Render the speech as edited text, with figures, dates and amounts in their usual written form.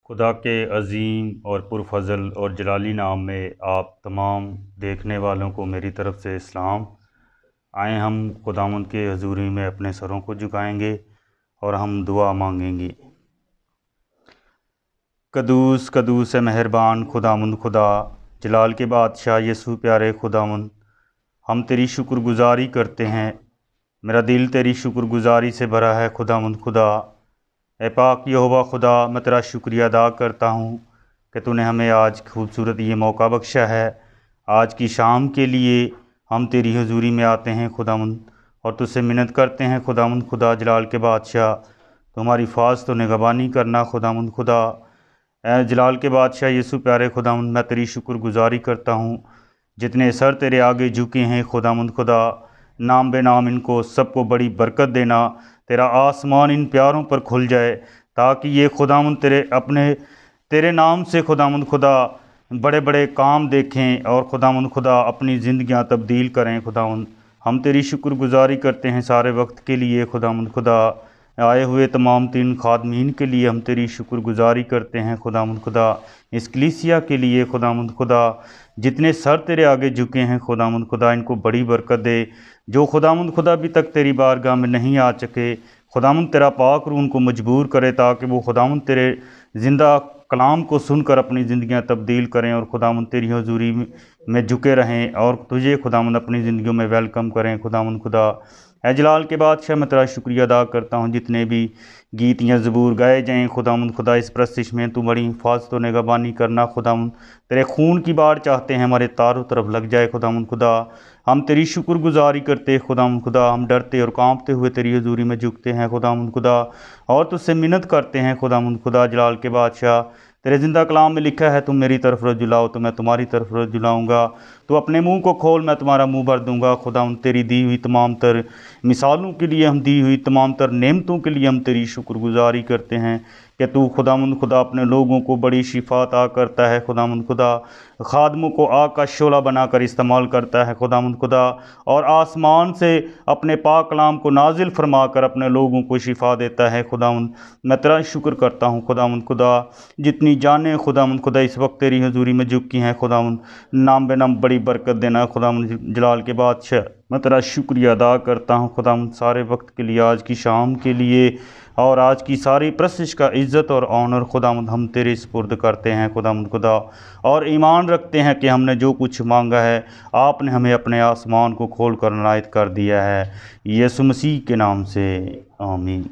خدا کے عظیم اور پرفضل اور جلالی نام میں آپ تمام دیکھنے والوں کو میری طرف سے اسلام۔ آئیں ہم خداوند کے حضوری میں اپنے سروں کو جھکائیں گے اور ہم دعا مانگیں گے۔ قدوس قدوس مہربان خداوند خدا، جلال کے بادشاہ یسوع پیارے خداوند، ہم تیری شکر گزاری کرتے ہیں۔ میرا دل تیری شکر گزاری سے بھرا ہے خداوند خدا۔ اے پاک یہوہ خدا، میں تیرا شکریہ ادا کرتا ہوں کہ تو نے ہمیں آج خوبصورت یہ موقع بخشا ہے۔ آج کی شام کے لیے ہم تیری حضوری میں آتے ہیں خداوند، اور تجھ سے منت کرتے ہیں خداوند خدا جلال کے بادشاہ، تو ہماری حفاظت و نگہبانی کرنا خداوند خدا۔ اے جلال کے بادشاہ یسوع پیارے خداوند، میں تیری شکر گزاری کرتا ہوں، جتنے سر تیرے آگے جھکے ہیں خداوند خدا، نام بے نام ان کو سب کو بڑی برکت دینا، تیرا آسمان ان پیاروں پر کھل جائے، تاکہ یہ خداوند تیرے نام سے خداوند خدا بڑے بڑے کام دیکھیں اور خداوند خدا اپنی زندگیاں تبدیل کریں۔ خداوند ہم تیری شکر گزاری کرتے ہیں سارے وقت کے لیے خداوند خدا، آئے ہوئے تمام تین خادمین کے لیے ہم تیری شکر گزاری کرتے ہیں خداوند خدا، اس کلیسیا کے لیے خداوند خدا، جتنے سر تیرے آگے جھکے ہیں خداوند خدا، ان کو بڑی برکت دے۔ جو خداوند خدا ابھی تک تیری بارگاہ میں نہیں آ چکے، خداوند تیرا پاک روح ان کو مجبور کرے، تاکہ وہ خداوند تیرے زندہ کلام کو سن کر اپنی زندگیاں تبدیل کریں اور خداوند تیری حضوری میں جھکے رہیں اور تجھے خداوند اپنی زندگیوں میں ویلکم کریں خداوند خدا۔ اے جلال کے بادشاہ، میں تیرا شکریہ ادا کرتا ہوں، جتنے بھی گیت یا زبور گائے جائیں خداوند خدا، اس پرستش میں تو بڑی حفاظت و نگہبانی کرنا خداوند۔ تیرے خون کی باڑ چاہتے ہیں ہمارے تاروں طرف لگ جائے خداوند خدا۔ ہم تیری شکر گزاری کرتے خداوند خدا، ہم ڈرتے اور کانپتے ہوئے تیری حضوری میں جھکتے ہیں خداوند خدا، اور تجھ سے منت کرتے ہیں خداوند خدا جلال کے بادشاہ۔ تیرے زندہ کلام میں لکھا ہے تم میری طرف رجوع لاؤ تو میں تمہاری طرف رجوع لاؤں گا، تو اپنے منہ کو کھول میں تمہارا منہ بھر دوں گا خداوند۔ تیری دی ہوئی تمام تر مثالوں کے لیے، ہم دی ہوئی تمام تر نعمتوں کے لیے ہم تیری شکر گزاری کرتے ہیں کہ تو خداوند خدا اپنے لوگوں کو بڑی شفا عطا کرتا ہے خداوند خدا، خادموں کو آگ کا شعلہ بنا کر استعمال کرتا ہے خداوند خدا، اور آسمان سے اپنے پاک کلام کو نازل فرما کر اپنے لوگوں کو شفا دیتا ہے خداوند۔ میں تیرا شکر کرتا ہوں خداوند خدا، جتنی جانیں خداوند خدا اس وقت تیری حضوری میں جھکی ہیں خداوند، نام بے نام بڑی برکت دینا خداوند جلال کے بادشاہ۔ میں تیرا شکریہ ادا کرتا ہوں خداوند سارے وقت کے لیے، آج کی شام کے لیے، اور آج کی ساری پرستش کا عزت اور آنر خداوند ہم تیرے سپرد کرتے ہیں خداوند خدا، اور ایمان رکھتے ہیں کہ ہم نے جو کچھ مانگا ہے آپ نے ہمیں اپنے آسمان کو کھول کر عنایت کر دیا ہے، یسوع مسیح کے نام سے آمین۔